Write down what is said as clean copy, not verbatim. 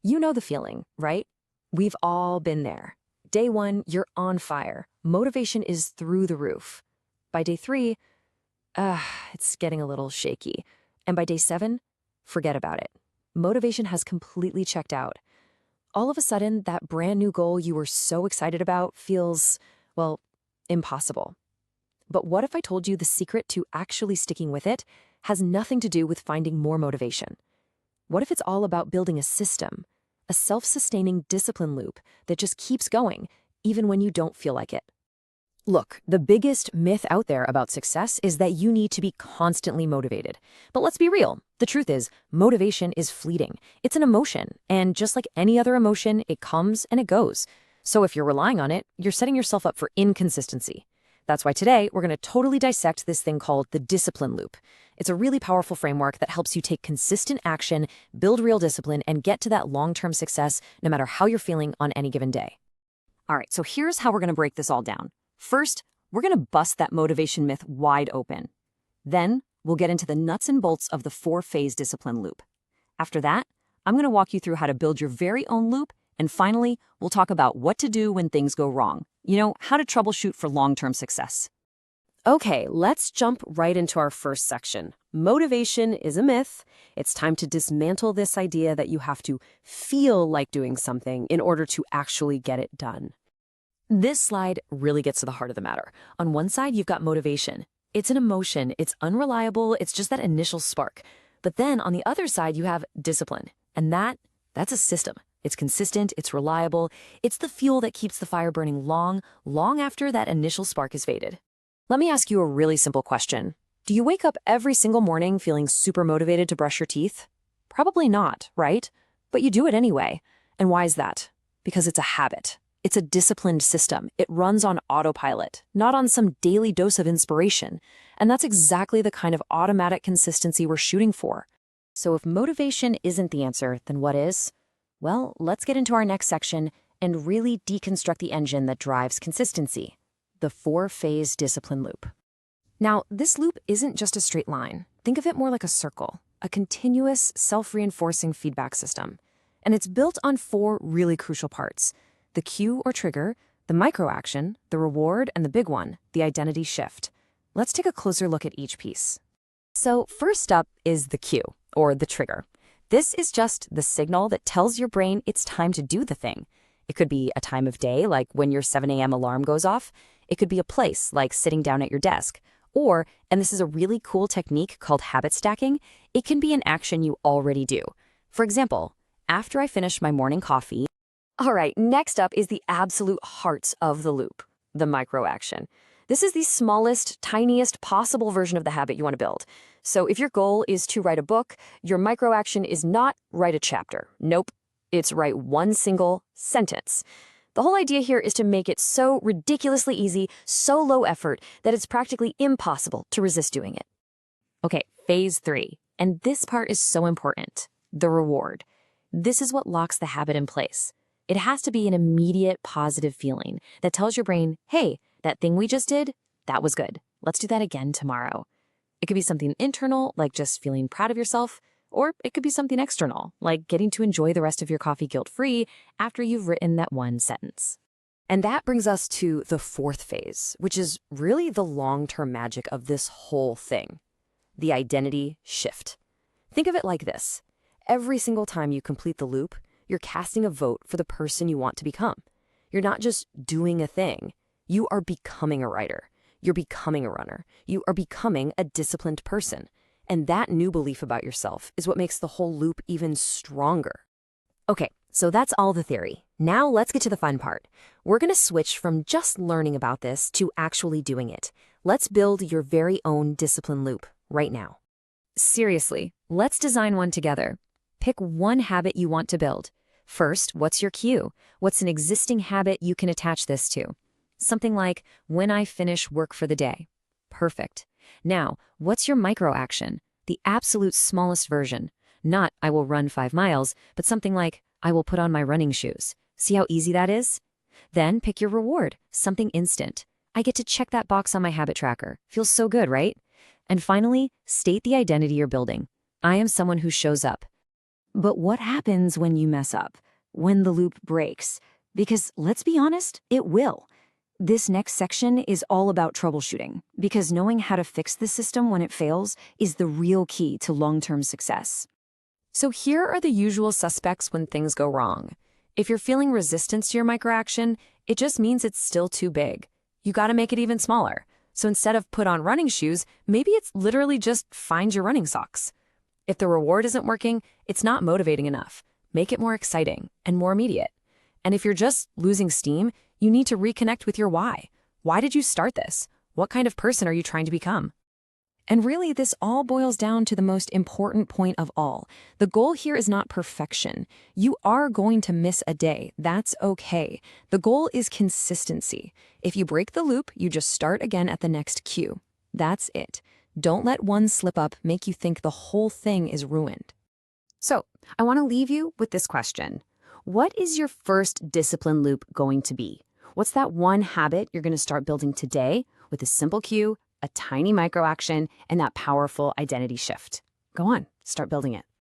You know the feeling, right? We've all been there. Day one, you're on fire. Motivation is through the roof. By day three, it's getting a little shaky. And by day seven, forget about it. Motivation has completely checked out. All of a sudden, that brand new goal you were so excited about feels, well, impossible. But what if I told you the secret to actually sticking with it has nothing to do with finding more motivation? What if it's all about building a system, a self-sustaining discipline loop that just keeps going, even when you don't feel like it? Look, the biggest myth out there about success is that you need to be constantly motivated. But let's be real. The truth is, motivation is fleeting. It's an emotion, and just like any other emotion, it comes and it goes. So if you're relying on it, you're setting yourself up for inconsistency. That's why today we're going to totally dissect this thing called the discipline loop. It's a really powerful framework that helps you take consistent action, build real discipline, and get to that long-term success no matter how you're feeling on any given day. All right, so here's how we're going to break this all down. First, we're going to bust that motivation myth wide open. Then, we'll get into the nuts and bolts of the 4-phase discipline loop. After that, I'm going to walk you through how to build your very own loop, and finally, we'll talk about what to do when things go wrong. You know, how to troubleshoot for long-term success. Okay, let's jump right into our first section. Motivation is a myth. It's time to dismantle this idea that you have to feel like doing something in order to actually get it done. This slide really gets to the heart of the matter. On one side, you've got motivation. It's an emotion, it's unreliable, it's just that initial spark. But then on the other side, you have discipline. And that's a system. It's consistent, it's reliable, it's the fuel that keeps the fire burning long after that initial spark is faded. Let me ask you a really simple question. Do you wake up every single morning feeling super motivated to brush your teeth? Probably not, right? But you do it anyway. And why is that? Because it's a habit. It's a disciplined system. It runs on autopilot, not on some daily dose of inspiration. And that's exactly the kind of automatic consistency we're shooting for. So if motivation isn't the answer, then what is? Well, let's get into our next section and really deconstruct the engine that drives consistency, the 4-phase discipline loop. Now, this loop isn't just a straight line. Think of it more like a circle, a continuous, self-reinforcing feedback system. And it's built on 4 really crucial parts: the cue or trigger, the micro-action, the reward, and the big one, the identity shift. Let's take a closer look at each piece. So first up is the cue, or the trigger. This is just the signal that tells your brain it's time to do the thing. It could be a time of day, like when your 7 a.m. alarm goes off. It could be a place, like sitting down at your desk. Or, and this is a really cool technique called habit stacking, it can be an action you already do. For example, after I finish my morning coffee. All right, next up is the absolute heart of the loop, the micro-action. This is the smallest, tiniest possible version of the habit you want to build. So if your goal is to write a book, your micro-action is not write a chapter. Nope, it's write one single sentence. The whole idea here is to make it so ridiculously easy, so low effort, that it's practically impossible to resist doing it. Okay, phase 3. And this part is so important, the reward. This is what locks the habit in place. It has to be an immediate positive feeling that tells your brain, hey, that thing we just did, that was good. Let's do that again tomorrow. It could be something internal, like just feeling proud of yourself, or it could be something external, like getting to enjoy the rest of your coffee guilt-free after you've written that one sentence. And that brings us to the 4th phase, which is really the long-term magic of this whole thing, the identity shift. Think of it like this. Every single time you complete the loop, you're casting a vote for the person you want to become. You're not just doing a thing. You are becoming a writer. You're becoming a runner. You are becoming a disciplined person. And that new belief about yourself is what makes the whole loop even stronger. Okay, so that's all the theory. Now let's get to the fun part. We're going to switch from just learning about this to actually doing it. Let's build your very own discipline loop right now. Seriously, let's design one together. Pick one habit you want to build. First, what's your cue? What's an existing habit you can attach this to? Something like, when I finish work for the day. Perfect. Now, what's your micro-action? The absolute smallest version. Not, I will run 5 miles, but something like, I will put on my running shoes. See how easy that is? Then pick your reward, something instant. I get to check that box on my habit tracker. Feels so good, right? And finally, state the identity you're building. I am someone who shows up. But what happens when you mess up? When the loop breaks? Because let's be honest, it will. This next section is all about troubleshooting, because knowing how to fix the system when it fails is the real key to long-term success. So here are the usual suspects when things go wrong. If you're feeling resistance to your microaction, it just means it's still too big. You gotta make it even smaller. So instead of put on running shoes, maybe it's literally just find your running socks. If the reward isn't working, it's not motivating enough. Make it more exciting and more immediate. And if you're just losing steam, you need to reconnect with your why. Why did you start this? What kind of person are you trying to become? And really, this all boils down to the most important point of all. The goal here is not perfection. You are going to miss a day. That's okay. The goal is consistency. If you break the loop, you just start again at the next cue. That's it. Don't let one slip up make you think the whole thing is ruined. So, I want to leave you with this question. What is your first discipline loop going to be? What's that one habit you're going to start building today with a simple cue, a tiny micro action, and that powerful identity shift? Go on, start building it.